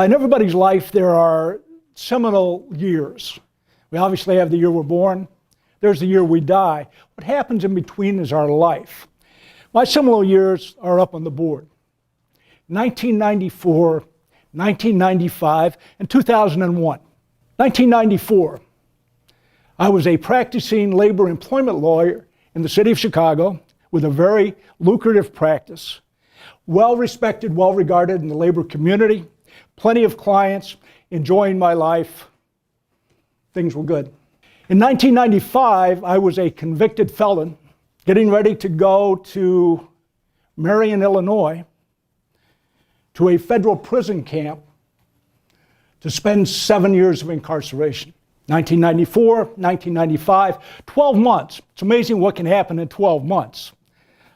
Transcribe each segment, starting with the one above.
In everybody's life, there are seminal years. We obviously have the year we're born. There's the year we die. What happens in between is our life. My seminal years are up on the board. 1994, 1995, and 2001. 1994, I was a practicing labor employment lawyer in the city of Chicago with a very lucrative practice, well-respected, well-regarded in the labor community, plenty of clients, enjoying my life. Things were good. In 1995, I was a convicted felon getting ready to go to Marion, Illinois, to a federal prison camp to spend 7 years of incarceration. 1994, 1995, 12 months. It's amazing what can happen in 12 months.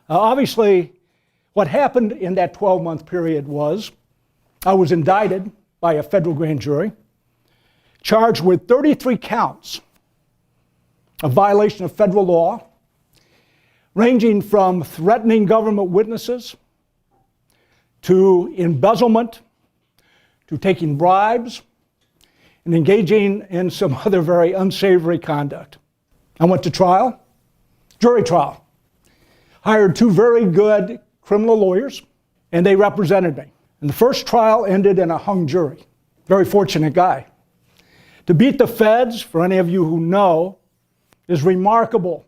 Obviously, what happened in that 12-month period was I was indicted by a federal grand jury, charged with 33 counts of violation of federal law, ranging from threatening government witnesses to embezzlement, to taking bribes, and engaging in some other very unsavory conduct. I went to trial, jury trial. Hired two very good criminal lawyers, and they represented me. And the first trial ended in a hung jury. Very fortunate guy. To beat the feds, for any of you who know, is remarkable.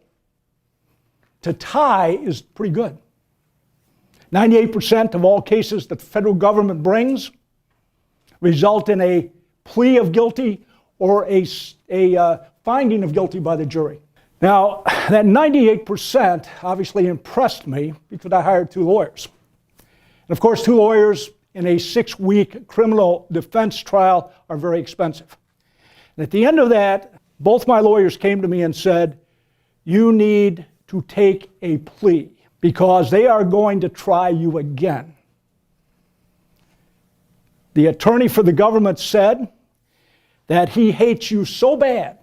To tie is pretty good. 98% of all cases that the federal government brings result in a plea of guilty or a finding of guilty by the jury. Now, that 98% obviously impressed me because I hired two lawyers. And of course, two lawyers in a 6-week criminal defense trial are very expensive. And at the end of that, both my lawyers came to me and said, you need to take a plea because they are going to try you again. The attorney for the government said that he hates you so bad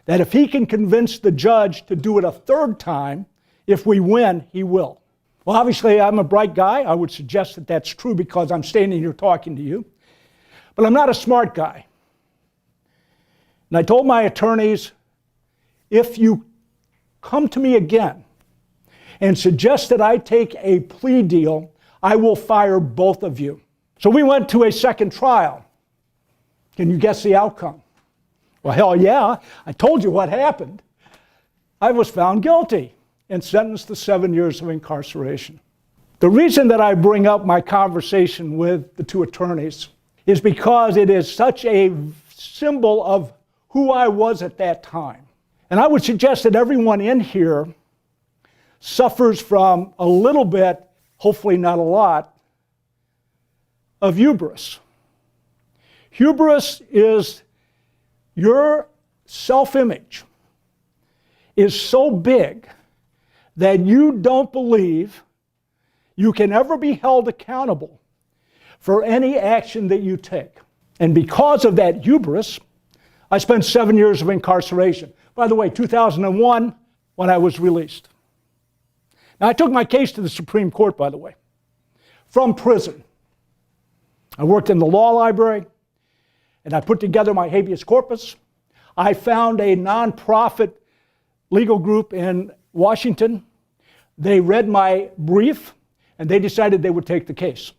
that if he can convince the judge to do it a third time, if we win, he will. Well, obviously, I'm a bright guy. I would suggest that that's true because I'm standing here talking to you. But I'm not a smart guy. And I told my attorneys, if you come to me again and suggest that I take a plea deal, I will fire both of you. So we went to a second trial. Can you guess the outcome? Well, hell yeah, I told you what happened. I was found guilty and sentenced to 7 years of incarceration. The reason that I bring up my conversation with the two attorneys is because it is such a symbol of who I was at that time. And I would suggest that everyone in here suffers from a little bit, hopefully not a lot, of hubris. Hubris is your self-image is so big that you don't believe you can ever be held accountable for any action that you take. And because of that hubris, I spent 7 years of incarceration. By the way, 2001, when I was released. Now, I took my case to the Supreme Court, by the way, from prison. I worked in the law library, and I put together my habeas corpus. I found a nonprofit legal group in Washington. They read my brief, and they decided they would take the case.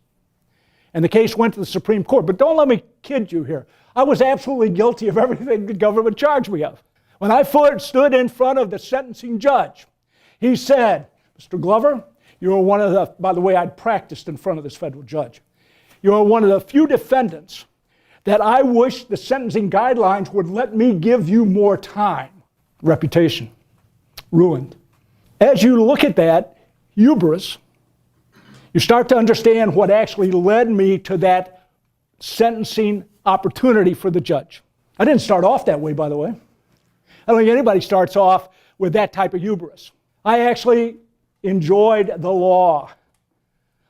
And the case went to the Supreme Court. But don't let me kid you here. I was absolutely guilty of everything the government charged me of. When I stood in front of the sentencing judge, he said, Mr. Glover, you're one of the, by the way, I'd practiced in front of this federal judge. You're one of the few defendants that I wish the sentencing guidelines would let me give you more time. Reputation ruined. As you look at that hubris, you start to understand what actually led me to that sentencing opportunity for the judge. I didn't start off that way, by the way. I don't think anybody starts off with that type of hubris. I actually enjoyed the law.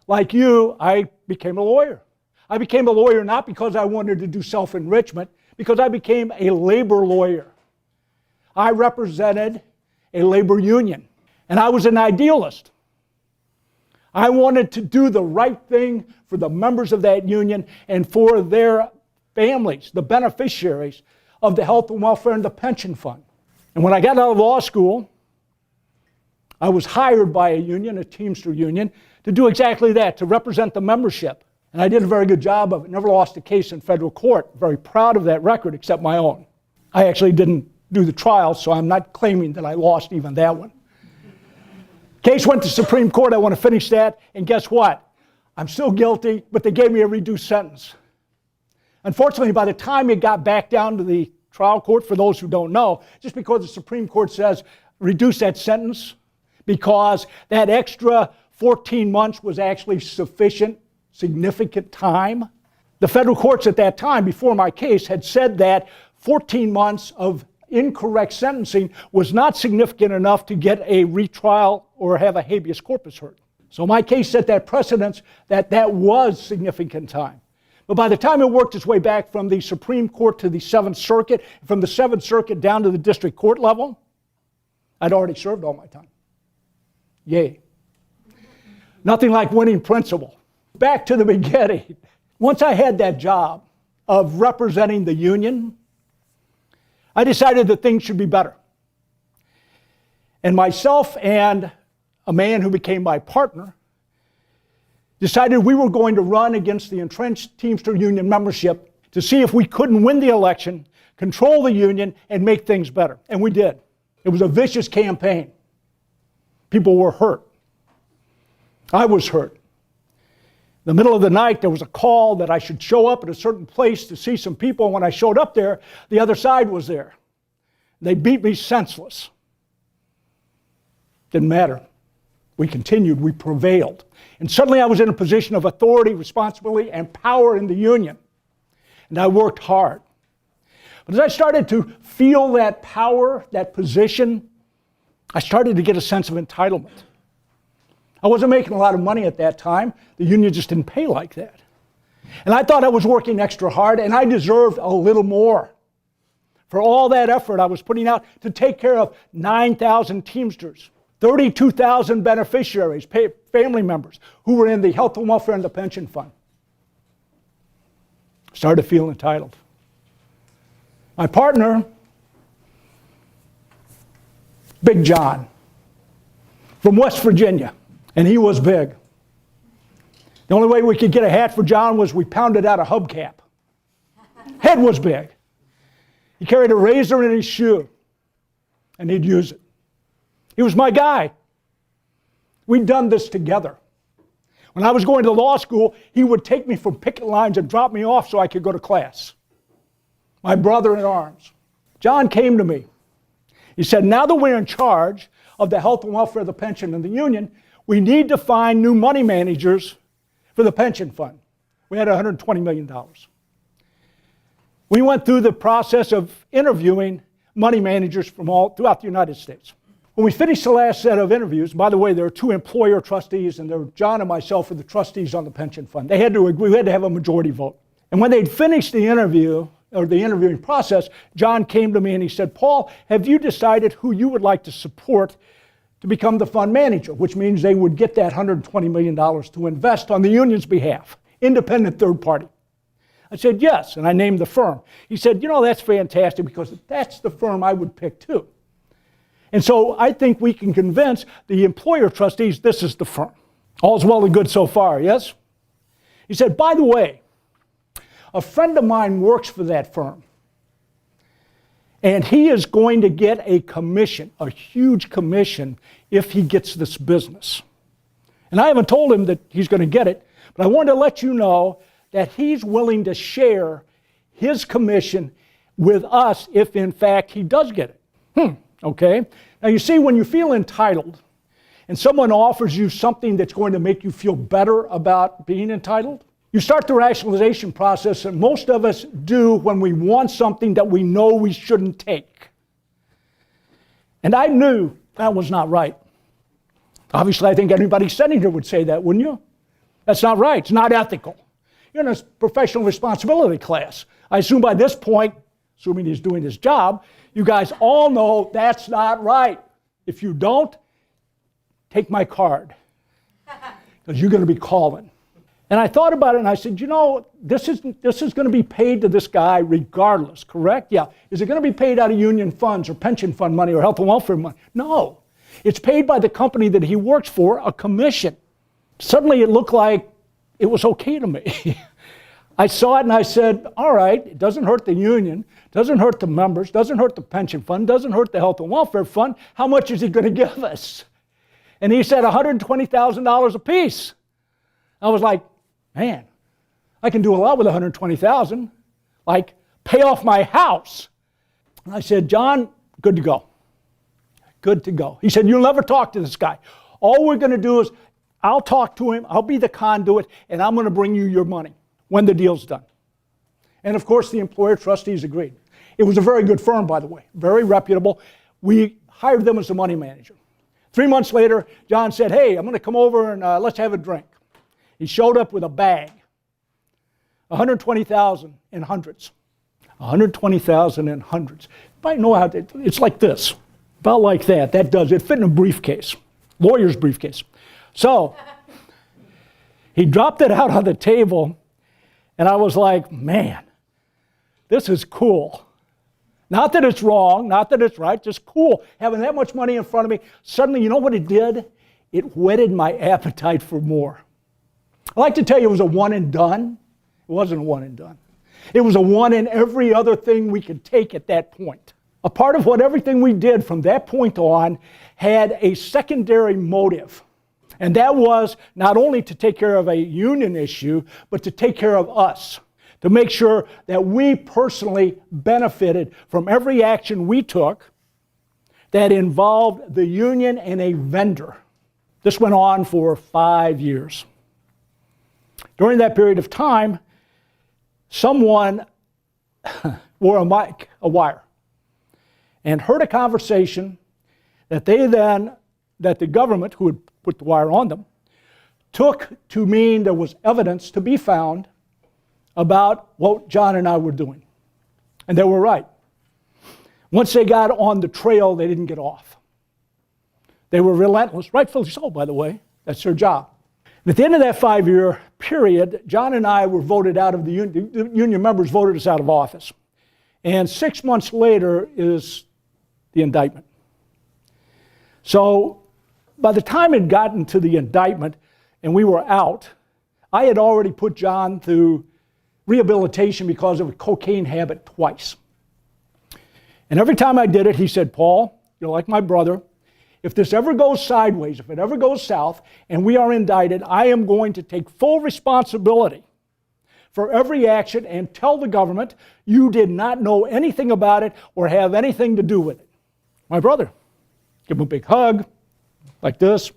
Like you, I became a lawyer. I became a lawyer not because I wanted to do self-enrichment, because I became a labor lawyer. I represented a labor union, and I was an idealist. I wanted to do the right thing for the members of that union and for their families, the beneficiaries of the health and welfare and the pension fund. And when I got out of law school, I was hired by a union, a Teamster union, to do exactly that, to represent the membership. And I did a very good job of it. Never lost a case in federal court. Very proud of that record, except my own. I actually didn't do the trial, so I'm not claiming that I lost even that one. Case went to Supreme Court. I want to finish that. And guess what? I'm still guilty, but they gave me a reduced sentence. Unfortunately, by the time it got back down to the trial court, for those who don't know, just because the Supreme Court says reduce that sentence, because that extra 14 months was actually sufficient, significant time. The federal courts at that time, before my case, had said that 14 months of incorrect sentencing was not significant enough to get a retrial or have a habeas corpus heard. So my case set that precedence that that was significant time. But by the time it worked its way back from the Supreme Court to the Seventh Circuit, from the Seventh Circuit down to the district court level, I'd already served all my time. Yay. Nothing like winning principle. Back to the beginning. Once I had that job of representing the union, I decided that things should be better. And myself and a man who became my partner decided we were going to run against the entrenched Teamster union membership to see if we couldn't win the election, control the union, and make things better. And we did. It was a vicious campaign. People were hurt. I was hurt. In the middle of the night, there was a call that I should show up at a certain place to see some people. And when I showed up there, the other side was there. They beat me senseless. Didn't matter. We continued. We prevailed. And suddenly I was in a position of authority, responsibility, and power in the union. And I worked hard. But as I started to feel that power, that position, I started to get a sense of entitlement. I wasn't making a lot of money at that time. The union just didn't pay like that. And I thought I was working extra hard, and I deserved a little more for all that effort I was putting out to take care of 9,000 Teamsters, 32,000 beneficiaries, family members who were in the health and welfare and the pension fund. Started to feel entitled. My partner, Big John, from West Virginia, and he was big. The only way we could get a hat for John was we pounded out a hubcap. Head was big. He carried a razor in his shoe, and he'd use it. He was my guy. We'd done this together. When I was going to law school, he would take me from picket lines and drop me off so I could go to class. My brother in arms. John came to me. He said, now that we're in charge of the health and welfare, the pension, and the union, we need to find new money managers for the pension fund. We had $120 million. We went through the process of interviewing money managers from all throughout the United States. When we finished the last set of interviews, by the way, there were two employer trustees, and there were John and myself were the trustees on the pension fund. They had to agree, we had to have a majority vote. And when they'd finished the interview, or the interviewing process, John came to me and he said, Paul, have you decided who you would like to support to become the fund manager, which means they would get that $120 million to invest on the union's behalf, independent third party. I said, yes, and I named the firm. He said, you know, that's fantastic because that's the firm I would pick too. And so I think we can convince the employer trustees this is the firm. All's well and good so far, yes? He said, by the way, a friend of mine works for that firm. And he is going to get a commission, a huge commission, if he gets this business. And I haven't told him that he's going to get it, but I wanted to let you know that he's willing to share his commission with us if, in fact, he does get it. Okay? Now, you see, when you feel entitled and someone offers you something that's going to make you feel better about being entitled, you start the rationalization process that most of us do when we want something that we know we shouldn't take. And I knew that was not right. Obviously, I think anybody sitting here would say that, wouldn't you? That's not right. It's not ethical. You're in a professional responsibility class. I assume by this point, assuming he's doing his job, you guys all know that's not right. If you don't, take my card. because you're going to be calling. And I thought about it and I said, you know, this is going to be paid to this guy regardless, correct? Yeah. Is it going to be paid out of union funds or pension fund money or health and welfare money? No. It's paid by the company that he works for, a commission. Suddenly it looked like it was okay to me. I saw it and I said, all right, it doesn't hurt the union, doesn't hurt the members, doesn't hurt the pension fund, doesn't hurt the health and welfare fund. How much is he going to give us? And he said $120,000 apiece. I was like, man, I can do a lot with $120,000, like pay off my house. And I said, John, good to go. Good to go. He said, you'll never talk to this guy. All we're going to do is I'll talk to him, I'll be the conduit, and I'm going to bring you your money when the deal's done. And of course, the employer trustees agreed. It was a very good firm, by the way, very reputable. We hired them as the money manager. 3 months later, John said, hey, I'm going to come over and let's have a drink. He showed up with a bag, $120,000 in hundreds. $120,000 in hundreds. You might know how it's like this, about like that. That does it. Fit in a briefcase, lawyer's briefcase. So he dropped it out on the table, and I was like, man, this is cool. Not that it's wrong, not that it's right, just cool. Having that much money in front of me, suddenly, you know what it did? It whetted my appetite for more. I like to tell you it was a one and done. It wasn't a one and done. It was a one in every other thing we could take at that point. A part of what everything we did from that point on had a secondary motive. And that was not only to take care of a union issue, but to take care of us. To make sure that we personally benefited from every action we took that involved the union and a vendor. This went on for 5 years. During that period of time, someone wore a wire, and heard a conversation that the government, who had put the wire on them, took to mean there was evidence to be found about what John and I were doing. And they were right. Once they got on the trail, they didn't get off. They were relentless, rightfully so, by the way. That's their job. At the end of that 5-year period, John and I were voted out of the union. The union members voted us out of office. And 6 months later is the indictment. So by the time it got into the indictment and we were out, I had already put John through rehabilitation because of a cocaine habit twice. And every time I did it, he said, Paul, you're like my brother. If this ever goes sideways, if it ever goes south, and we are indicted, I am going to take full responsibility for every action and tell the government you did not know anything about it or have anything to do with it. My brother. Give him a big hug, like this.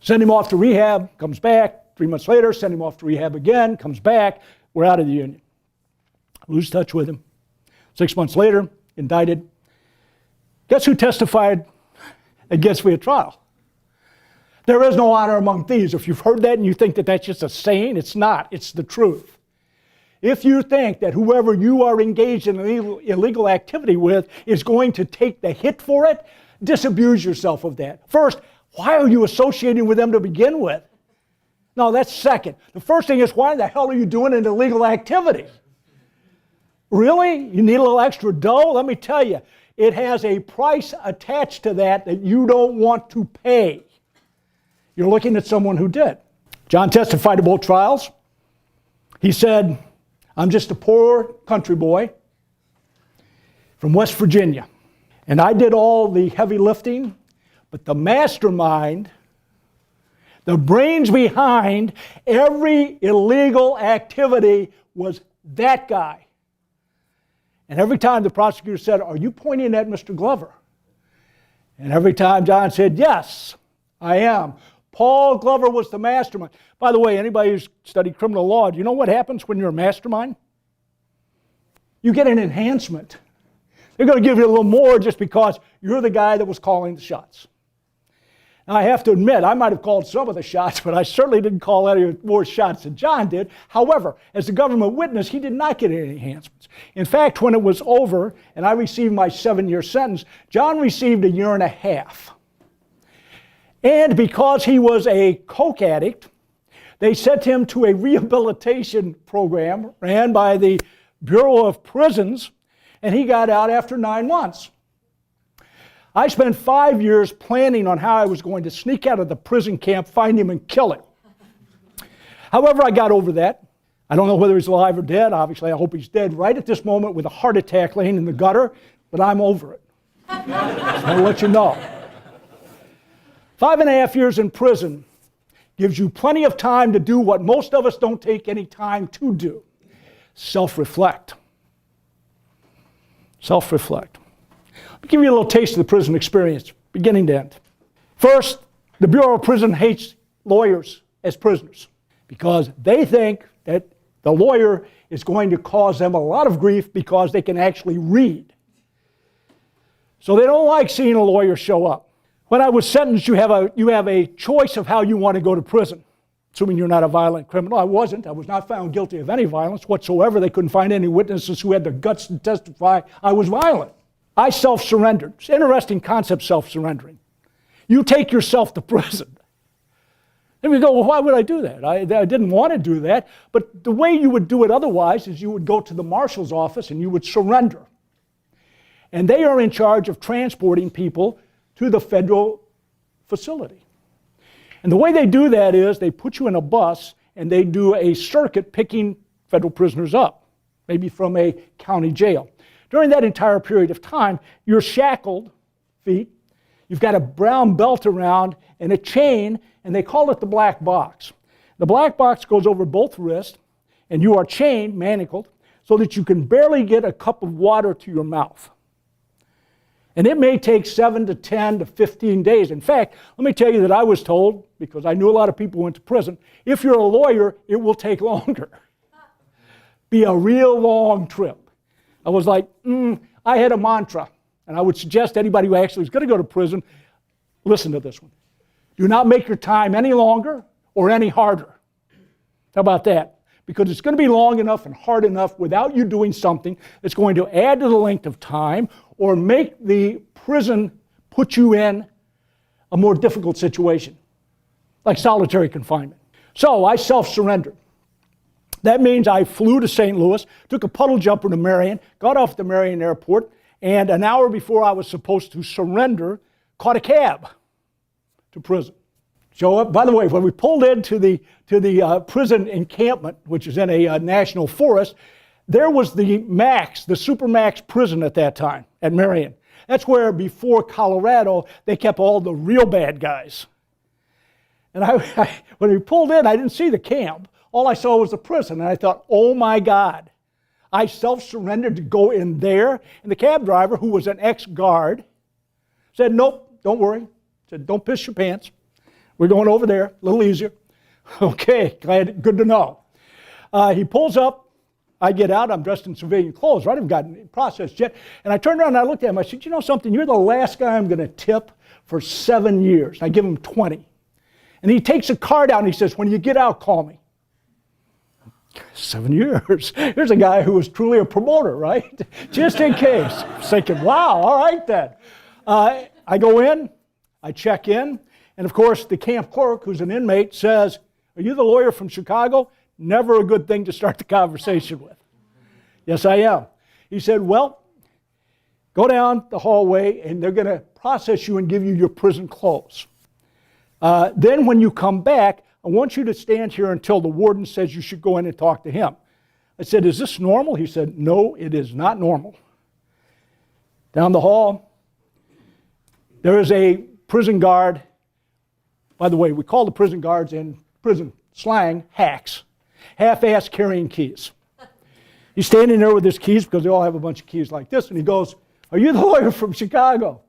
Send him off to rehab, comes back. 3 months later, send him off to rehab again, comes back. We're out of the union. Lose touch with him. 6 months later, indicted. Guess who testified against me at trial? There is no honor among thieves. If you've heard that and you think that that's just a saying, it's not. It's the truth. If you think that whoever you are engaged in illegal activity with is going to take the hit for it, disabuse yourself of that. First, why are you associating with them to begin with? No, that's second. The first thing is, why the hell are you doing an illegal activity? Really? You need a little extra dough? Let me tell you, it has a price attached to that you don't want to pay. You're looking at someone who did. John testified at both trials. He said, I'm just a poor country boy from West Virginia. And I did all the heavy lifting, but the mastermind, the brains behind every illegal activity was that guy. And every time the prosecutor said, are you pointing at Mr. Glover? And every time John said, yes, I am. Paul Glover was the mastermind. By the way, anybody who's studied criminal law, do you know what happens when you're a mastermind? You get an enhancement. They're going to give you a little more just because you're the guy that was calling the shots. Now, I have to admit, I might have called some of the shots, but I certainly didn't call any more shots than John did. However, as a government witness, he did not get any enhancements. In fact, when it was over and I received my 7-year sentence, John received 1.5 years. And because he was a coke addict They sent him to a rehabilitation program ran by the Bureau of Prisons, and he got out after 9 months. I spent 5 years planning on how I was going to sneak out of the prison camp, find him, and kill him. However, I got over that. I don't know whether he's alive or dead. Obviously, I hope he's dead right at this moment with a heart attack laying in the gutter, but I'm over it. Just want to let you know. 5.5 years in prison gives you plenty of time to do what most of us don't take any time to do. Self-reflect. Self-reflect. Let me give you a little taste of the prison experience, beginning to end. First, the Bureau of Prison hates lawyers as prisoners because they think that the lawyer is going to cause them a lot of grief because they can actually read. So they don't like seeing a lawyer show up. When I was sentenced, you have a choice of how you want to go to prison, assuming you're not a violent criminal. I wasn't. I was not found guilty of any violence whatsoever. They couldn't find any witnesses who had the guts to testify I was violent. I self-surrendered. It's an interesting concept, self-surrendering. You take yourself to prison. And we go, well, why would I do that? I didn't want to do that. But the way you would do it otherwise is you would go to the marshal's office and you would surrender. And they are in charge of transporting people to the federal facility. And the way they do that is they put you in a bus and they do a circuit picking federal prisoners up, maybe from a county jail. During that entire period of time, you're shackled feet, you've got a brown belt around and a chain, and they call it the black box. The black box goes over both wrists, and you are chained, manacled, so that you can barely get a cup of water to your mouth. And it may take 7 to 10 to 15 days. In fact, let me tell you that I was told, because I knew a lot of people who went to prison, if you're a lawyer, it will take longer. Be a real long trip. I was like, I had a mantra, and I would suggest anybody who actually is going to go to prison, listen to this one. Do not make your time any longer or any harder. How about that? Because it's going to be long enough and hard enough without you doing something that's going to add to the length of time or make the prison put you in a more difficult situation, like solitary confinement. So I self-surrendered. That means I flew to St. Louis, took a puddle jumper to Marion, got off the Marion airport, and an hour before I was supposed to surrender, caught a cab to prison. So, by the way, when we pulled into the prison encampment, which is in a national forest, there was the Max, the Supermax prison at that time, at Marion. That's where, before Colorado, they kept all the real bad guys. And when we pulled in, I didn't see the camp. All I saw was the prison, and I thought, oh my God. I self-surrendered to go in there, and the cab driver, who was an ex-guard, said, nope, don't worry. Said, don't piss your pants. We're going over there, a little easier. Okay, good to know. He pulls up. I get out. I'm dressed in civilian clothes. Right? I haven't gotten processed yet. And I turned around and I looked at him. I said, you know something? You're the last guy I'm going to tip for 7 years. And I give him 20. And he takes a card out and he says, when you get out, call me. 7 years. Here's a guy who was truly a promoter, right? Just in case. I was thinking, wow, all right then. I go in. I check in. And of course, the camp clerk, who's an inmate, says, are you the lawyer from Chicago? Never a good thing to start the conversation with. Yes, I am. He said, well, go down the hallway and they're going to process you and give you your prison clothes. Then when you come back, I want you to stand here until the warden says you should go in and talk to him. I said, is this normal? He said, no, it is not normal. Down the hall, there is a prison guard. By the way, we call the prison guards in prison slang hacks. Half-ass carrying keys. He's standing there with his keys because they all have a bunch of keys like this, and he goes, are you the lawyer from Chicago?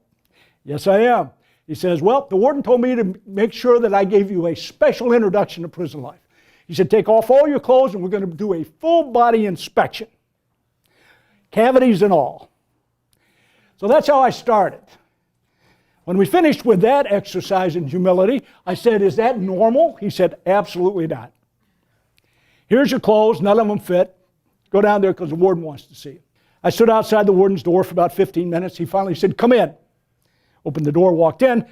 Yes, I am. He says, well, the warden told me to make sure that I gave you a special introduction to prison life. He said, take off all your clothes and we're going to do a full body inspection. Cavities and all. So that's how I started. When we finished with that exercise in humility, I said, is that normal? He said, absolutely not. Here's your clothes, none of them fit. Go down there because the warden wants to see you. I stood outside the warden's door for about 15 minutes. He finally said, come in. Opened the door, walked in.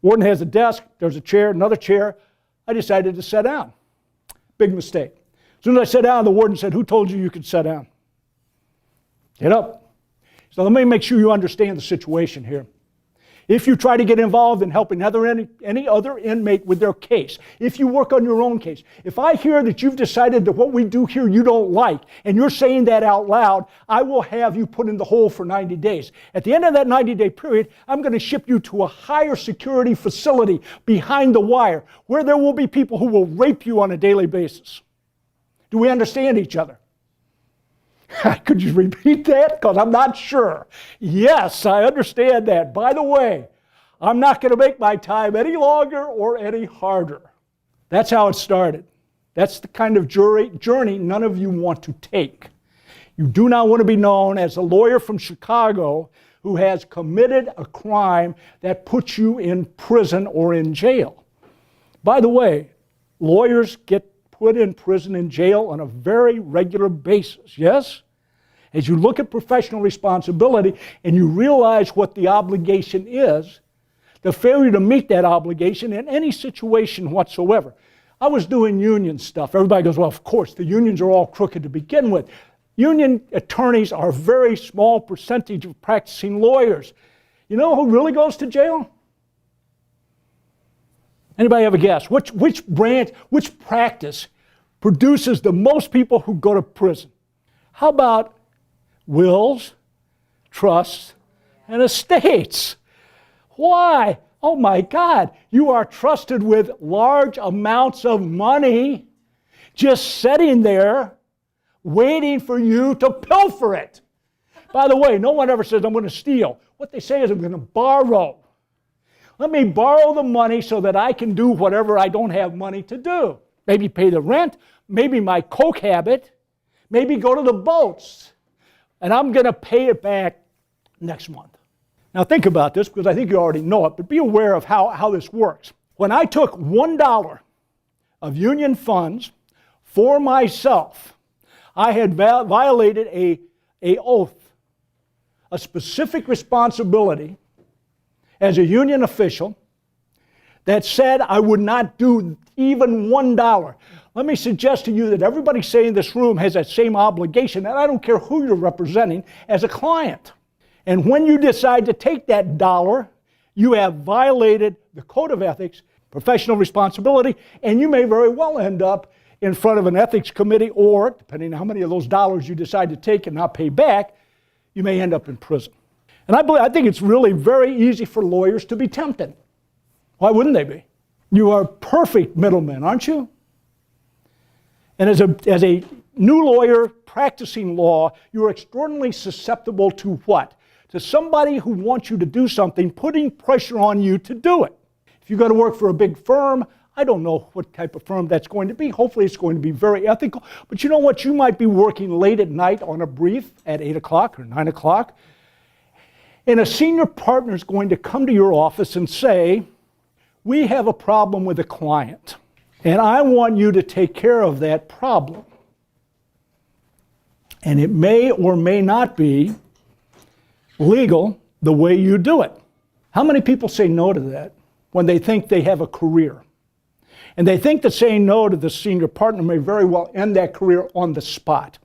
Warden has a desk, there's a chair, another chair. I decided to sit down. Big mistake. As soon as I sat down, the warden said, "Who told you you could sit down? Get up." So let me make sure you understand the situation here. If you try to get involved in helping any other inmate with their case, if you work on your own case, if I hear that you've decided that what we do here you don't like, and you're saying that out loud, I will have you put in the hole for 90 days. At the end of that 90-day period, I'm going to ship you to a higher security facility behind the wire, where there will be people who will rape you on a daily basis. Do we understand each other? Could you repeat that? Because I'm not sure. Yes, I understand that. By the way, I'm not going to make my time any longer or any harder. That's how it started. That's the kind of journey none of you want to take. You do not want to be known as a lawyer from Chicago who has committed a crime that puts you in prison or in jail. By the way, lawyers get put in prison and jail on a very regular basis, yes? As you look at professional responsibility and you realize what the obligation is, the failure to meet that obligation in any situation whatsoever. I was doing union stuff. Everybody goes, well, of course, the unions are all crooked to begin with. Union attorneys are a very small percentage of practicing lawyers. You know who really goes to jail? Anybody have a guess? Which branch, which practice produces the most people who go to prison? How about wills, trusts, and estates? Why? Oh my God, you are trusted with large amounts of money just sitting there waiting for you to pilfer it. By the way, no one ever says, I'm going to steal. What they say is, I'm going to borrow. Let me borrow the money so that I can do whatever I don't have money to do. Maybe pay the rent, maybe my coke habit, maybe go to the boats. And I'm going to pay it back next month. Now think about this, because I think you already know it, but be aware of how this works. When I took $1 of union funds for myself, I had violated an oath, a specific responsibility as a union official that said I would not do even $1. Let me suggest to you that everybody sitting in this room has that same obligation, and I don't care who you're representing, as a client. And when you decide to take that dollar, you have violated the code of ethics, professional responsibility, and you may very well end up in front of an ethics committee, or, depending on how many of those dollars you decide to take and not pay back, you may end up in prison. And I think it's really very easy for lawyers to be tempted. Why wouldn't they be? You are perfect middlemen, aren't you? And as a new lawyer practicing law, you are extraordinarily susceptible to what? To somebody who wants you to do something, putting pressure on you to do it. If you go to work for a big firm, I don't know what type of firm that's going to be. Hopefully it's going to be very ethical. But you know what? You might be working late at night on a brief at 8 o'clock or 9 o'clock. And a senior partner is going to come to your office and say, we have a problem with a client, and I want you to take care of that problem. And it may or may not be legal the way you do it. How many people say no to that when they think they have a career? And they think that saying no to the senior partner may very well end that career on the spot.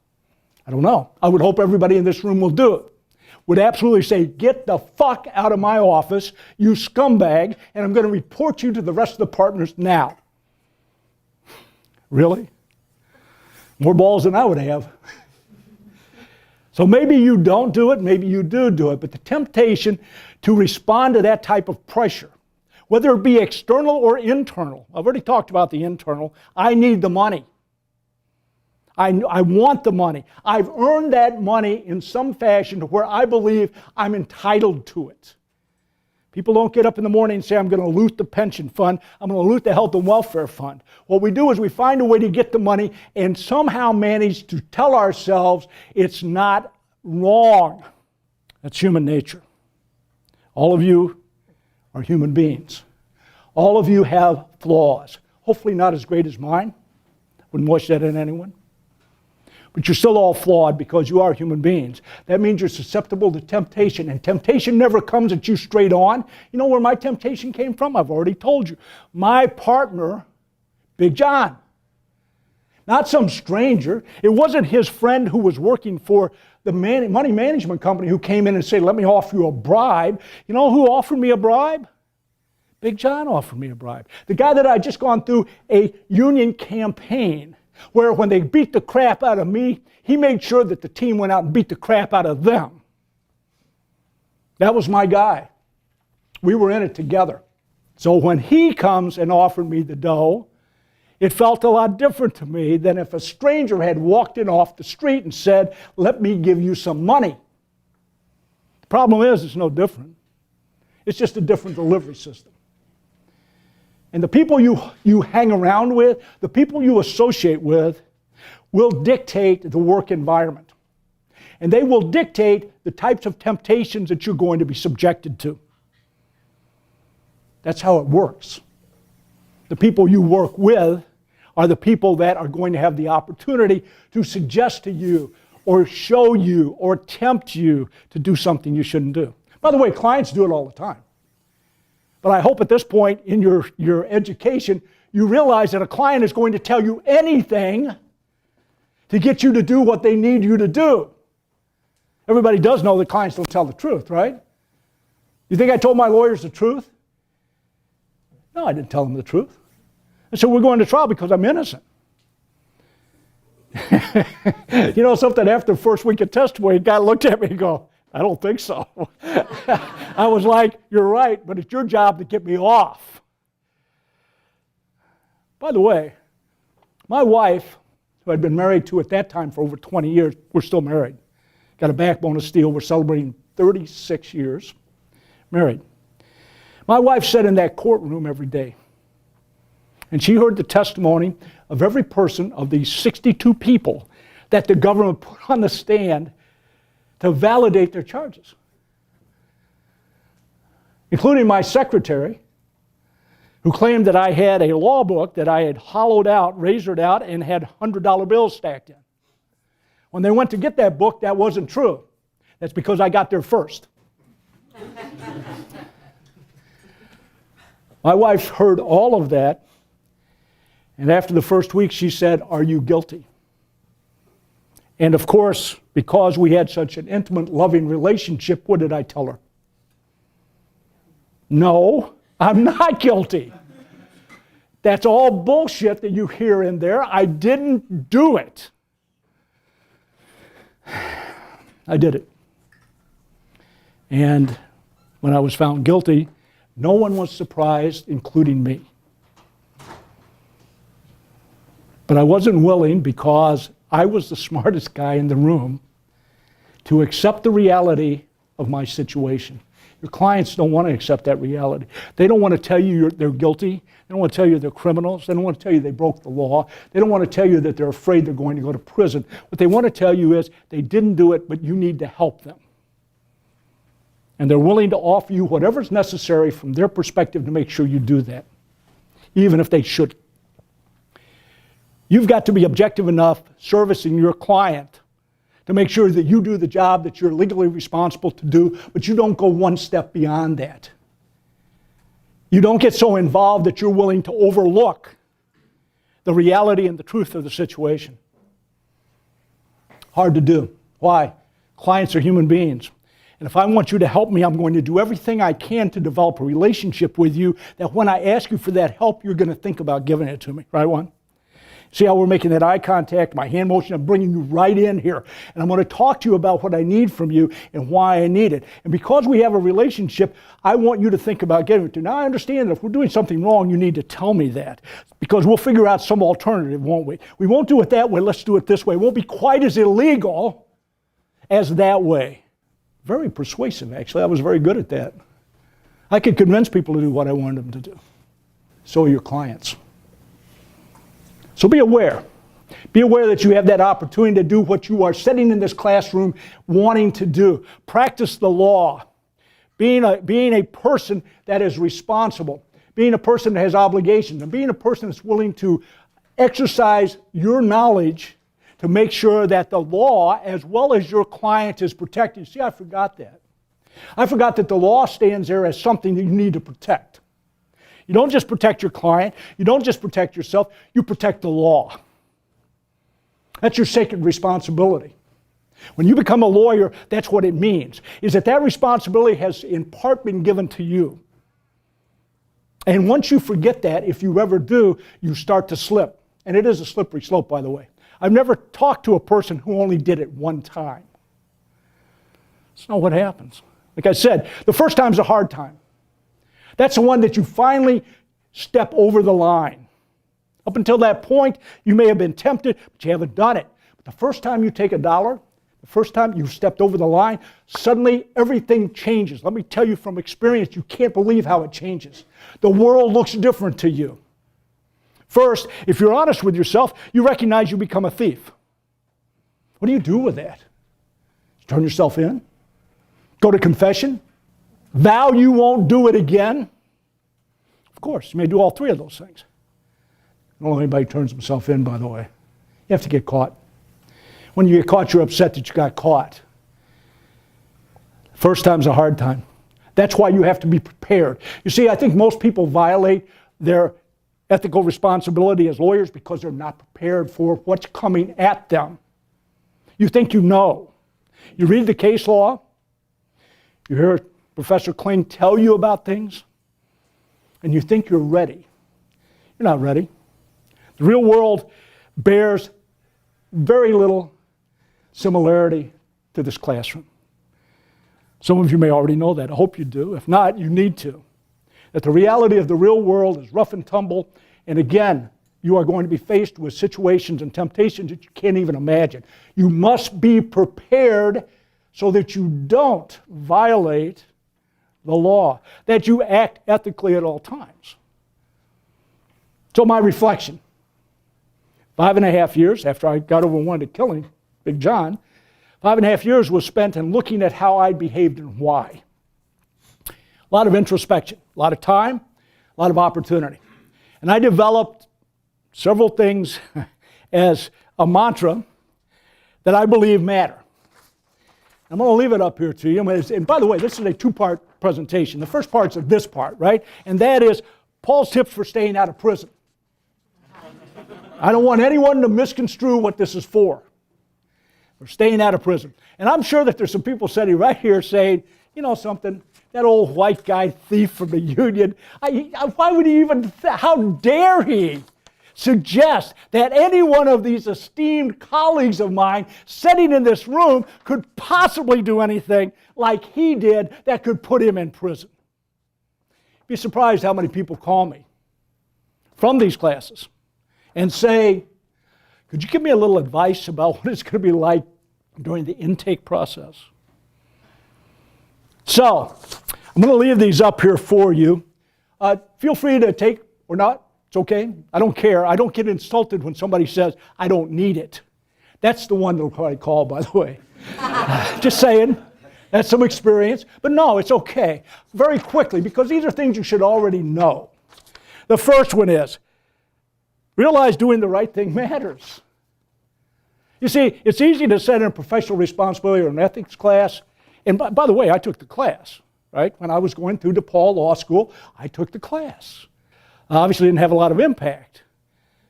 I don't know. I would hope everybody in this room will do it. Would absolutely say, get the fuck out of my office, you scumbag, and I'm going to report you to the rest of the partners now. Really? More balls than I would have. So maybe you don't do it, maybe you do it, but the temptation to respond to that type of pressure, whether it be external or internal, I've already talked about the internal, I need the money. I want the money. I've earned that money in some fashion to where I believe I'm entitled to it. People don't get up in the morning and say, I'm going to loot the pension fund, I'm going to loot the health and welfare fund. What we do is we find a way to get the money and somehow manage to tell ourselves it's not wrong. That's human nature. All of you are human beings. All of you have flaws. Hopefully not as great as mine. Wouldn't wish that in anyone. But you're still all flawed because you are human beings. That means you're susceptible to temptation, and temptation never comes at you straight on. You know where my temptation came from? I've already told you. My partner, Big John. Not some stranger. It wasn't his friend who was working for the money management company who came in and said, let me offer you a bribe. You know who offered me a bribe? Big John offered me a bribe. The guy that I had just gone through a union campaign where when they beat the crap out of me, he made sure that the team went out and beat the crap out of them. That was my guy. We were in it together. So when he comes and offered me the dough, it felt a lot different to me than if a stranger had walked in off the street and said, let me give you some money. The problem is it's no different. It's just a different delivery system. And the people you hang around with, the people you associate with, will dictate the work environment. And they will dictate the types of temptations that you're going to be subjected to. That's how it works. The people you work with are the people that are going to have the opportunity to suggest to you or show you or tempt you to do something you shouldn't do. By the way, clients do it all the time. But I hope at this point in your education, you realize that a client is going to tell you anything to get you to do what they need you to do. Everybody does know that clients don't tell the truth, right? You think I told my lawyers the truth? No, I didn't tell them the truth. I said, we're going to trial because I'm innocent. You know something, after the first week of testimony, the guy looked at me and go, I don't think so. I was like, you're right, but it's your job to get me off. By the way, my wife, who I'd been married to at that time for over 20 years, we're still married. Got a backbone of steel. We're celebrating 36 years married. My wife sat in that courtroom every day, and she heard the testimony of every person of these 62 people that the government put on the stand to validate their charges, including my secretary, who claimed that I had a law book that I had hollowed out, razored out, and had $100 bills stacked in. When they went to get that book, that wasn't true. That's because I got there first. My wife heard all of that, and after the first week she said, are you guilty? And of course, because we had such an intimate, loving relationship, what did I tell her? No, I'm not guilty. That's all bullshit that you hear in there. I didn't do it. I did it. And when I was found guilty, no one was surprised, including me. But I wasn't willing, because I was the smartest guy in the room, to accept the reality of my situation. Your clients don't want to accept that reality. They don't want to tell you they're guilty. They don't want to tell you they're criminals. They don't want to tell you they broke the law. They don't want to tell you that they're afraid they're going to go to prison. What they want to tell you is they didn't do it, but you need to help them. And they're willing to offer you whatever's necessary from their perspective to make sure you do that, even if they shouldn't. You've got to be objective enough servicing your client to make sure that you do the job that you're legally responsible to do, but you don't go one step beyond that. You don't get so involved that you're willing to overlook the reality and the truth of the situation. Hard to do. Why? Clients are human beings. And if I want you to help me, I'm going to do everything I can to develop a relationship with you that when I ask you for that help, you're going to think about giving it to me. Right, Juan? See how we're making that eye contact, my hand motion, I'm bringing you right in here. And I'm going to talk to you about what I need from you and why I need it. And because we have a relationship, I want you to think about giving it to. Now I understand that if we're doing something wrong, you need to tell me that. Because we'll figure out some alternative, won't we? We won't do it that way, let's do it this way. It won't be quite as illegal as that way. Very persuasive, actually. I was very good at that. I could convince people to do what I wanted them to do. So are your clients. So be aware. Be aware that you have that opportunity to do what you are sitting in this classroom wanting to do. Practice the law. Being a person that is responsible. Being a person that has obligations. And being a person that's willing to exercise your knowledge to make sure that the law, as well as your client, is protected. See, I forgot that. I forgot that the law stands there as something that you need to protect. You don't just protect your client. You don't just protect yourself. You protect the law. That's your sacred responsibility. When you become a lawyer, that's what it means, is that responsibility has in part been given to you. And once you forget that, if you ever do, you start to slip. And it is a slippery slope, by the way. I've never talked to a person who only did it one time. That's not what happens. Like I said, the first time's a hard time. That's the one that you finally step over the line. Up until that point, you may have been tempted, but you haven't done it. But the first time you take $1, the first time you've stepped over the line, suddenly everything changes. Let me tell you from experience, you can't believe how it changes. The world looks different to you. First, if you're honest with yourself, you recognize you become a thief. What do you do with that? Turn yourself in? Go to confession? Vow you won't do it again? Of course, you may do all three of those things. I don't know if anybody turns himself in, by the way. You have to get caught. When you get caught, you're upset that you got caught. First time's a hard time. That's why you have to be prepared. You see, I think most people violate their ethical responsibility as lawyers because they're not prepared for what's coming at them. You think you know. You read the case law. You hear Professor Kling tell you about things. And you think you're ready. You're not ready. The real world bears very little similarity to this classroom. Some of you may already know that. I hope you do. If not, you need to. That the reality of the real world is rough and tumble, and again, you are going to be faced with situations and temptations that you can't even imagine. You must be prepared so that you don't violate the law, that you act ethically at all times. So my reflection, 5.5 years after I got over and wanted to kill him, Big John, 5.5 years was spent in looking at how I behaved and why. A lot of introspection, a lot of time, a lot of opportunity. And I developed several things as a mantra that I believe matter. I'm going to leave it up here to you. And by the way, this is a two-part presentation. The first part's of this part, right? And that is Paul's tips for staying out of prison. I don't want anyone to misconstrue what this is for. We're staying out of prison. And I'm sure that there's some people sitting right here saying, you know something, that old white guy thief from the union, why would he even, how dare he suggest that any one of these esteemed colleagues of mine sitting in this room could possibly do anything like he did that could put him in prison. You'd be surprised how many people call me from these classes and say, could you give me a little advice about what it's going to be like during the intake process? So, I'm going to leave these up here for you. Feel free to take or not. It's okay. I don't care. I don't get insulted when somebody says, I don't need it. That's the one they'll probably call, by the way. Just saying. That's some experience. But no, it's okay. Very quickly, because these are things you should already know. The first one is, realize doing the right thing matters. You see, it's easy to set in a professional responsibility or an ethics class. And by the way, I took the class, right? When I was going through DePaul Law School, I took the class. Obviously didn't have a lot of impact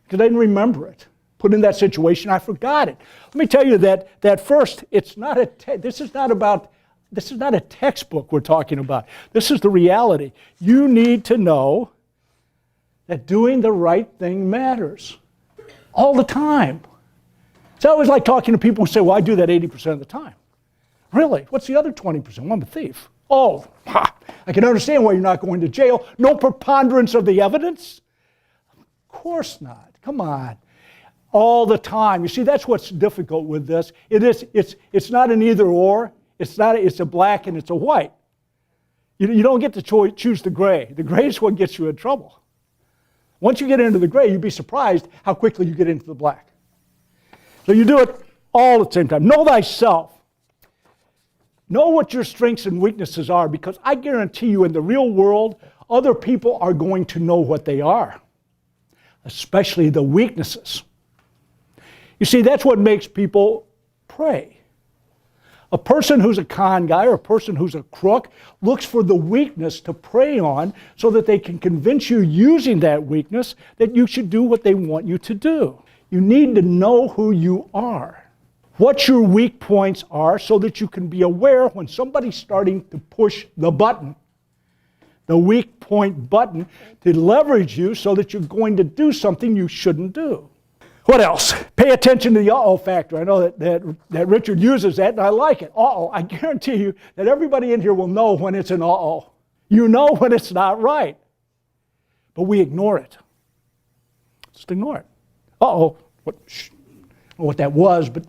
because I didn't remember it. Put in that situation, I forgot it. Let me tell you that first, it's not this is not a textbook we're talking about. This is the reality. You need to know that doing the right thing matters all the time. It's always like talking to people who say, well, I do that 80% of the time. Really? What's the other 20%? Well, I'm a thief. Oh, I can understand why you're not going to jail. No preponderance of the evidence? Of course not. Come on. All the time. You see, that's what's difficult with this. It's not an either or. It's a black and it's a white. You don't get to choose the gray. The gray is what gets you in trouble. Once you get into the gray, you'd be surprised how quickly you get into the black. So you do it all at the same time. Know thyself. Know what your strengths and weaknesses are, because I guarantee you in the real world, other people are going to know what they are, especially the weaknesses. You see, that's what makes people prey. A person who's a con guy or a person who's a crook looks for the weakness to prey on so that they can convince you using that weakness that you should do what they want you to do. You need to know who you are, what your weak points are, so that you can be aware when somebody's starting to push the button, the weak point button, to leverage you so that you're going to do something you shouldn't do. What else? Pay attention to the uh-oh factor. I know that Richard uses that, and I like it. Uh-oh. I guarantee you that everybody in here will know when it's an uh-oh. You know when it's not right. But we ignore it. Just ignore it. Uh-oh. I don't know what that was, but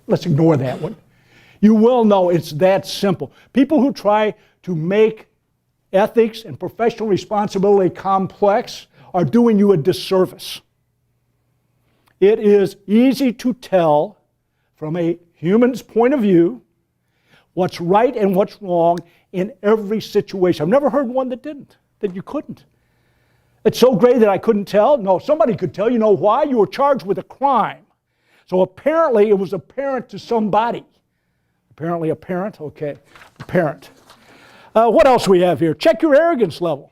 let's ignore that one. You will know it's that simple. People who try to make ethics and professional responsibility complex are doing you a disservice. It is easy to tell from a human's point of view what's right and what's wrong in every situation. I've never heard one that didn't, that you couldn't. It's so great that I couldn't tell. No, somebody could tell. You know why? You were charged with a crime. So apparently it was apparent to somebody. Apparently a parent? Okay, a parent. What else we have here? Check your arrogance level.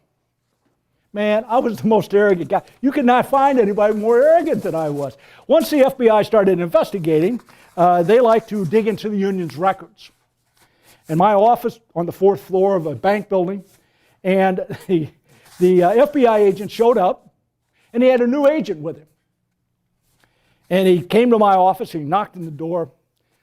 Man, I was the most arrogant guy. You could not find anybody more arrogant than I was. Once the FBI started investigating, they like to dig into the union's records. In my office on the 4th floor of a bank building, and the FBI agent showed up, and he had a new agent with him. And he came to my office, and he knocked on the door.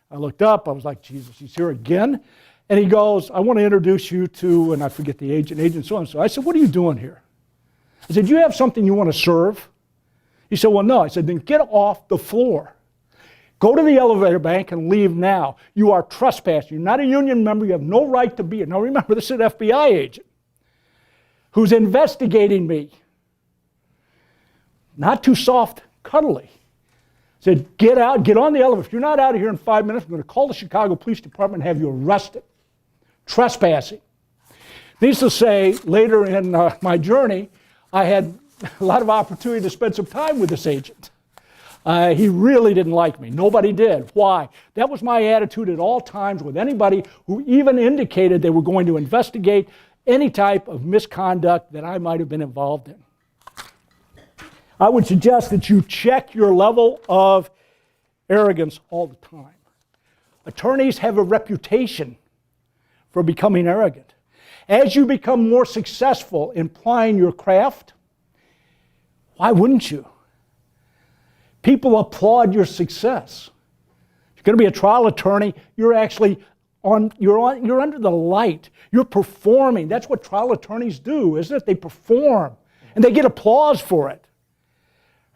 I looked up, I was like, Jesus, he's here again? And he goes, I want to introduce you to, and I forget the agent so-and-so. I said, what are you doing here? I said, do you have something you want to serve? He said, well, no. I said, then get off the floor. Go to the elevator bank and leave now. You are trespassing. You're not a union member. You have no right to be here. Now remember, this is an FBI agent who's investigating me. Not too soft, cuddly. Said, get out, get on the elevator. If you're not out of here in 5 minutes, I'm going to call the Chicago Police Department and have you arrested. Trespassing. Needless to say, later in my journey, I had a lot of opportunity to spend some time with this agent. He really didn't like me. Nobody did. Why? That was my attitude at all times with anybody who even indicated they were going to investigate any type of misconduct that I might have been involved in. I would suggest that you check your level of arrogance all the time. Attorneys have a reputation for becoming arrogant. As you become more successful in plying your craft, why wouldn't you? People applaud your success. If you're going to be a trial attorney, you're actually you're under the light. You're performing. That's what trial attorneys do, isn't it? They perform, and they get applause for it.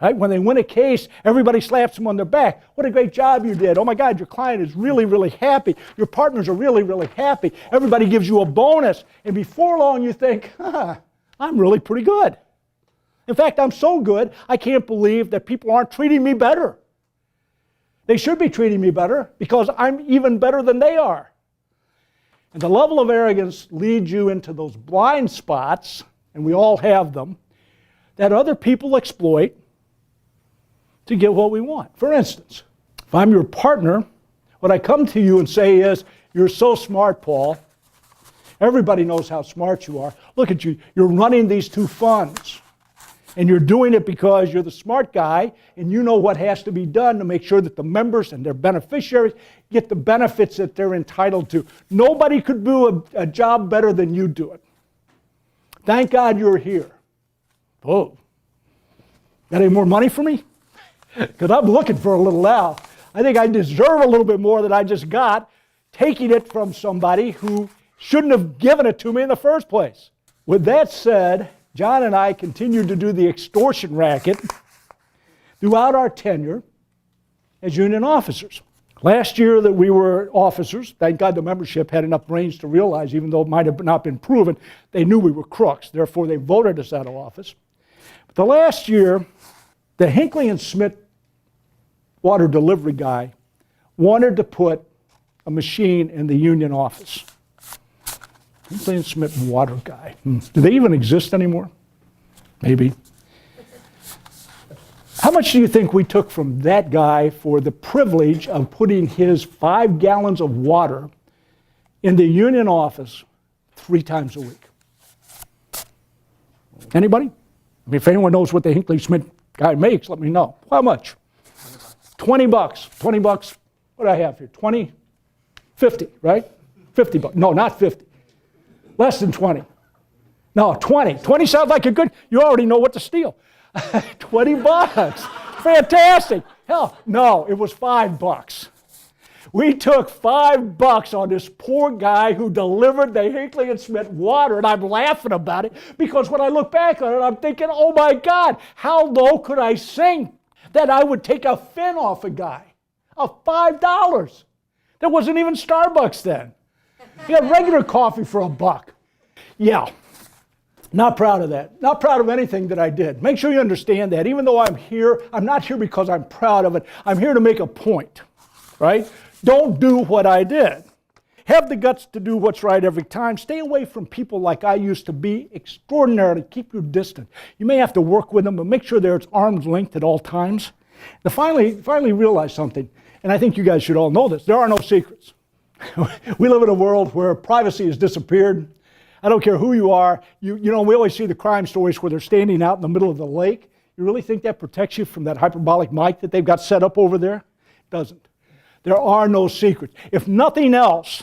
Right? When they win a case, everybody slaps them on their back. What a great job you did. Oh my God, your client is really, really happy. Your partners are really, really happy. Everybody gives you a bonus. And before long you think, I'm really pretty good. In fact, I'm so good, I can't believe that people aren't treating me better. They should be treating me better because I'm even better than they are. And the level of arrogance leads you into those blind spots, and we all have them, that other people exploit to get what we want. For instance, if I'm your partner, what I come to you and say is, you're so smart, Paul. Everybody knows how smart you are. Look at you. You're running these two funds. And you're doing it because you're the smart guy and you know what has to be done to make sure that the members and their beneficiaries get the benefits that they're entitled to. Nobody could do a job better than you do it. Thank God you're here. Oh, got any more money for me? Because I'm looking for a little now. I think I deserve a little bit more than I just got, taking it from somebody who shouldn't have given it to me in the first place. With that said, John and I continued to do the extortion racket throughout our tenure as union officers. Last year that we were officers, thank God the membership had enough brains to realize, even though it might have not been proven, they knew we were crooks. Therefore, they voted us out of office. But the last year, the Hinckley and Smith water delivery guy wanted to put a machine in the union office. Hinckley and Smith water guy. Do they even exist anymore? Maybe. How much do you think we took from that guy for the privilege of putting his 5 gallons of water in the union office 3 times a week? Anybody? I mean, if anyone knows what the Hinckley Smith guy makes, let me know. How much? 20 bucks. 20 bucks, what do I have here? 20, 50, right? 50 bucks. No, not 50. Less than 20. No, 20. 20 sounds like a good, you already know what to steal. 20 bucks. Fantastic. Hell, no, it was 5 bucks. We took 5 bucks on this poor guy who delivered the Hinckley and Smith water, and I'm laughing about it because when I look back on it, I'm thinking, oh my God, how low could I sink that I would take a fin off a guy of $5? There wasn't even Starbucks then. You had regular coffee for $1. Yeah, not proud of that. Not proud of anything that I did. Make sure you understand that. Even though I'm here, I'm not here because I'm proud of it. I'm here to make a point, right? Don't do what I did. Have the guts to do what's right every time. Stay away from people like I used to be. Extraordinarily, keep you distant. You may have to work with them, but make sure they're at arm's length at all times. Now, finally realize something, and I think you guys should all know this. There are no secrets. We live in a world where privacy has disappeared. I don't care who you are. You know, we always see the crime stories where they're standing out in the middle of the lake. You really think that protects you from that hyperbolic mic that they've got set up over there? It doesn't. There are no secrets. If nothing else,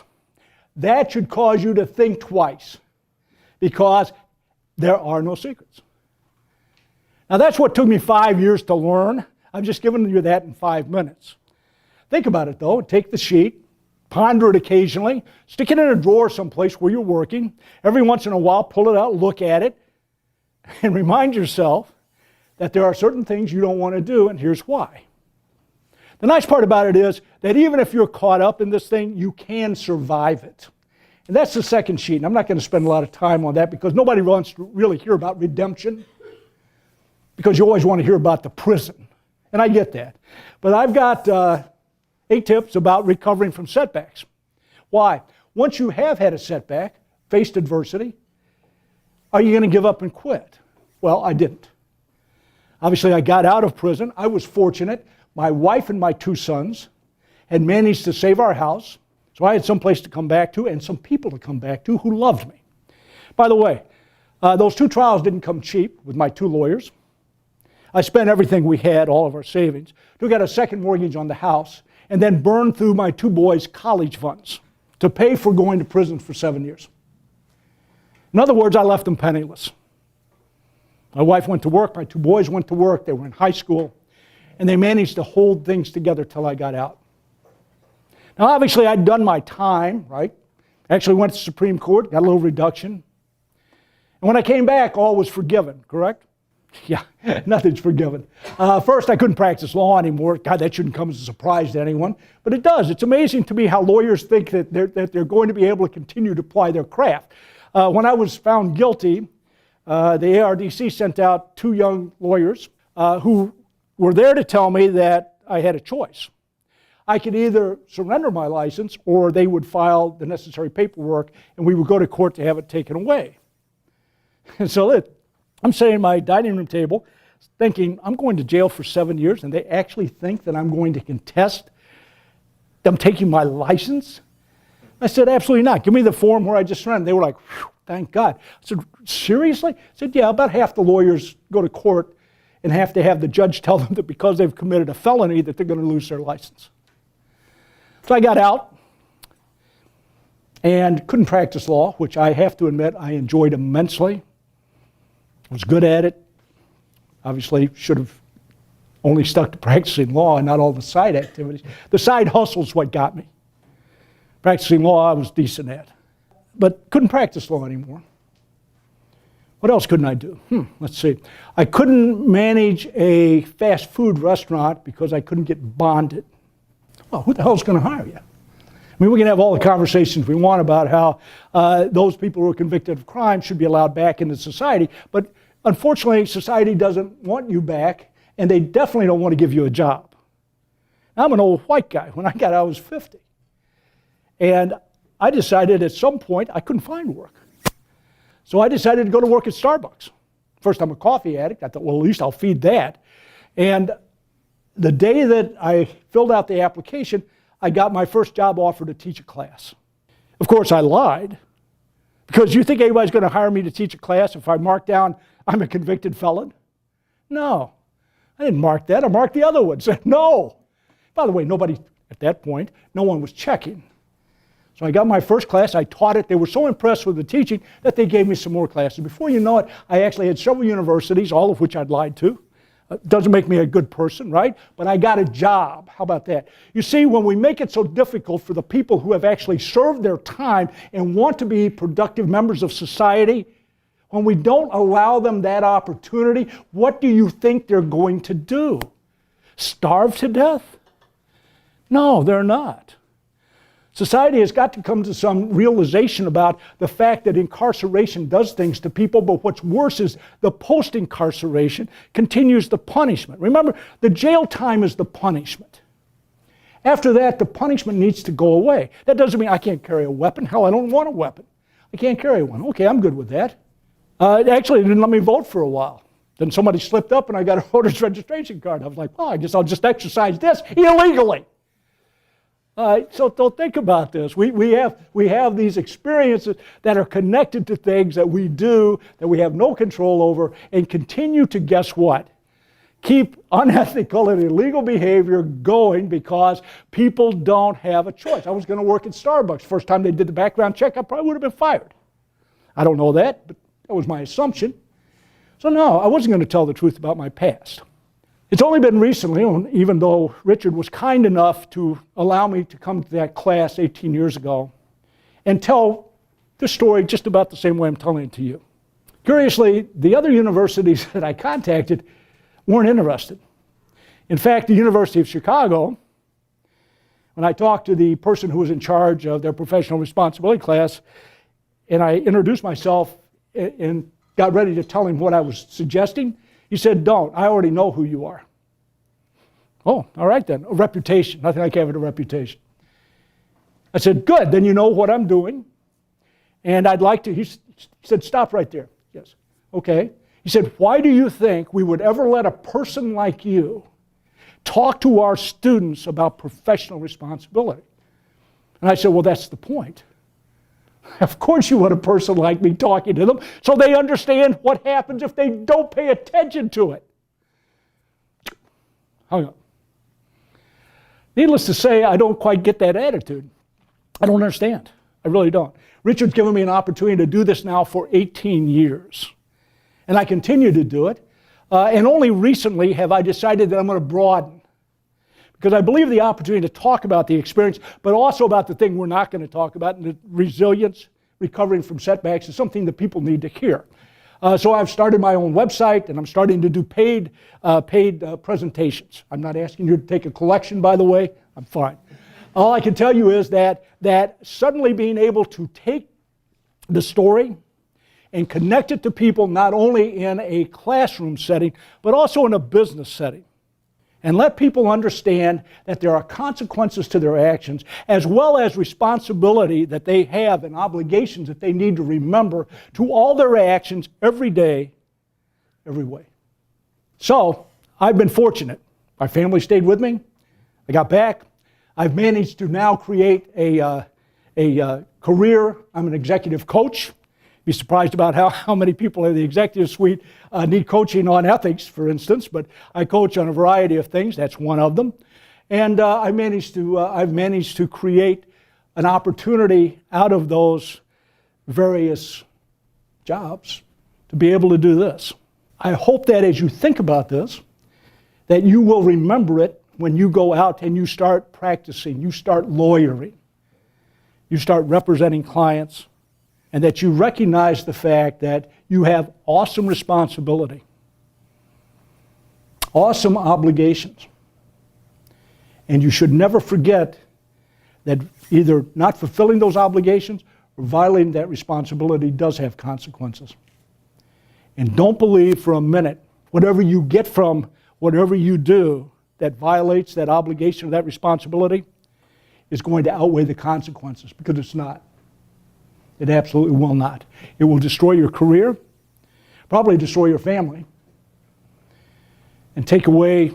that should cause you to think twice because there are no secrets. Now that's what took me 5 years to learn. I'm just giving you that in 5 minutes. Think about it though. Take the sheet, ponder it occasionally, stick it in a drawer someplace where you're working. Every once in a while, pull it out, look at it, and remind yourself that there are certain things you don't want to do, and here's why. The nice part about it is that even if you're caught up in this thing, you can survive it. And that's the second sheet. And I'm not going to spend a lot of time on that because nobody wants to really hear about redemption because you always want to hear about the prison. And I get that. But I've got 8 tips about recovering from setbacks. Why? Once you have had a setback, faced adversity, are you going to give up and quit? Well, I didn't. Obviously, I got out of prison. I was fortunate. My wife and my 2 sons had managed to save our house, so I had some place to come back to and some people to come back to who loved me. By the way, those 2 trials didn't come cheap with my 2 lawyers. I spent everything we had, all of our savings, to get a second mortgage on the house, and then burned through my 2 boys' college funds to pay for going to prison for 7 years. In other words, I left them penniless. My wife went to work, my 2 boys went to work, they were in high school, and they managed to hold things together till I got out. Now, obviously, I'd done my time, right? Actually went to the Supreme Court, got a little reduction. And when I came back, all was forgiven, correct? Yeah, nothing's forgiven. First, I couldn't practice law anymore. God, that shouldn't come as a surprise to anyone. But it does. It's amazing to me how lawyers think that they're going to be able to continue to apply their craft. When I was found guilty, the ARDC sent out 2 young lawyers who were there to tell me that I had a choice. I could either surrender my license or they would file the necessary paperwork and we would go to court to have it taken away. And so I'm sitting at my dining room table thinking, I'm going to jail for 7 years and they actually think that I'm going to contest them taking my license? I said, absolutely not. Give me the form where I just surrendered. They were like, thank God. I said, seriously? I said, yeah, about half the lawyers go to court and have to have the judge tell them that because they've committed a felony that they're going to lose their license. So I got out and couldn't practice law, which I have to admit I enjoyed immensely. I was good at it. Obviously, should have only stuck to practicing law and not all the side activities. The side hustle's what got me. Practicing law I was decent at, but couldn't practice law anymore. What else couldn't I do? Let's see. I couldn't manage a fast food restaurant because I couldn't get bonded. Well, who the hell's going to hire you? I mean, we can have all the conversations we want about how those people who are convicted of crime should be allowed back into society, but unfortunately, society doesn't want you back, and they definitely don't want to give you a job. Now, I'm an old white guy. When I got out, I was 50. And I decided at some point I couldn't find work. So I decided to go to work at Starbucks. First, I'm a coffee addict. I thought, well, at least I'll feed that. And the day that I filled out the application, I got my first job offer to teach a class. Of course, I lied. Because you think anybody's going to hire me to teach a class if I mark down I'm a convicted felon? No. I didn't mark that. I marked the other one. Said, no. By the way, nobody at that point, no one was checking. So I got my first class, I taught it. They were so impressed with the teaching that they gave me some more classes. Before you know it, I actually had several universities, all of which I'd lied to. Doesn't make me a good person, right? But I got a job. How about that? You see, when we make it so difficult for the people who have actually served their time and want to be productive members of society, when we don't allow them that opportunity, what do you think they're going to do? Starve to death? No, they're not. Society has got to come to some realization about the fact that incarceration does things to people, but what's worse is the post-incarceration continues the punishment. Remember, the jail time is the punishment. After that, the punishment needs to go away. That doesn't mean I can't carry a weapon. Hell, I don't want a weapon. I can't carry one. Okay, I'm good with that. Actually, they didn't let me vote for a while. Then somebody slipped up and I got a voter's registration card. I was like, well, I guess I'll just exercise this illegally. So don't think about this. We have these experiences that are connected to things that we do that we have no control over and continue to, guess what? Keep unethical and illegal behavior going because people don't have a choice. I was going to work at Starbucks. First time they did the background check, I probably would have been fired. I don't know that, but that was my assumption. So no, I wasn't going to tell the truth about my past. It's only been recently, even though Richard was kind enough to allow me to come to that class 18 years ago and tell the story just about the same way I'm telling it to you. Curiously, the other universities that I contacted weren't interested. In fact, the University of Chicago, when I talked to the person who was in charge of their professional responsibility class, and I introduced myself and got ready to tell him what I was suggesting, he said, don't. I already know who you are. Oh, all right then. A reputation. Nothing like having a reputation. I said, good. Then you know what I'm doing. And I'd like to, he said, stop right there. Yes. Okay. He said, why do you think we would ever let a person like you talk to our students about professional responsibility? And I said, well, that's the point. Of course you want a person like me talking to them so they understand what happens if they don't pay attention to it. Hung up. Needless to say, I don't quite get that attitude. I don't understand. I really don't. Richard's given me an opportunity to do this now for 18 years. And I continue to do it. And only recently have I decided that I'm going to broaden. Because I believe the opportunity to talk about the experience, but also about the thing we're not going to talk about, and the resilience, recovering from setbacks, is something that people need to hear. So I've started my own website, and I'm starting to do paid presentations. I'm not asking you to take a collection, by the way. I'm fine. All I can tell you is that suddenly being able to take the story and connect it to people not only in a classroom setting, but also in a business setting, and let people understand that there are consequences to their actions, as well as responsibility that they have and obligations that they need to remember to all their actions every day, every way. So, I've been fortunate. My family stayed with me. I got back. I've managed to now create a career. I'm an executive coach. Be surprised about how many people in the executive suite need coaching on ethics, for instance, but I coach on a variety of things. That's one of them. And I've managed to create an opportunity out of those various jobs to be able to do this. I hope that as you think about this, that you will remember it when you go out and you start practicing, you start lawyering, you start representing clients, and that you recognize the fact that you have awesome responsibility, awesome obligations. And you should never forget that either not fulfilling those obligations or violating that responsibility does have consequences. And don't believe for a minute whatever you get from whatever you do that violates that obligation or that responsibility is going to outweigh the consequences, because it's not. It absolutely will not. It will destroy your career, probably destroy your family, and take away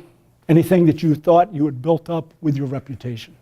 anything that you thought you had built up with your reputation.